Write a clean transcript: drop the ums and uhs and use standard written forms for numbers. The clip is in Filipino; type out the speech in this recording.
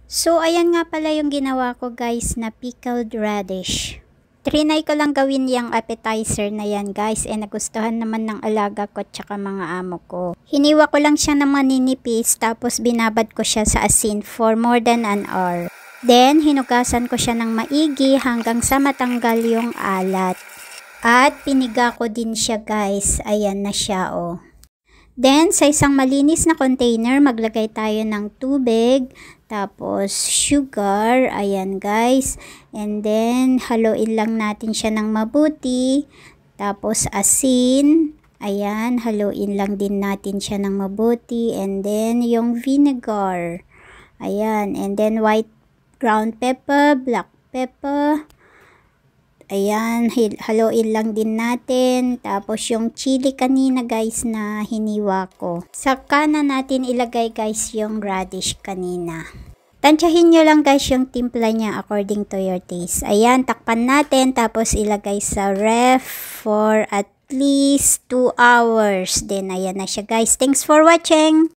So, ayan nga pala yung ginawa ko guys na pickled radish. Trinay ko lang gawin yung appetizer na yan guys. Nagustuhan naman ng alaga ko at saka mga amo ko. Hiniwa ko lang siya ng maninipis tapos binabad ko siya sa asin for more than an hour. Then, hinugasan ko siya ng maigi hanggang sa matanggal yung alat. At piniga ko din siya guys. Ayan na siya oh. Then, sa isang malinis na container, maglagay tayo ng tubig, tapos sugar, ayan guys. And then, haluin lang natin siya ng mabuti. Tapos asin, ayan, haluin lang din natin siya ng mabuti. And then, yung vinegar, ayan. And then, white ground pepper, black pepper. Ayan, haluin lang din natin. Tapos yung chili kanina guys na hiniwa ko. Saka na natin ilagay guys yung radish kanina. Tansyahin nyo lang guys yung timpla niya according to your taste. Ayan, takpan natin. Tapos ilagay sa ref for at least 2 hours. Then ayan na siya guys. Thanks for watching!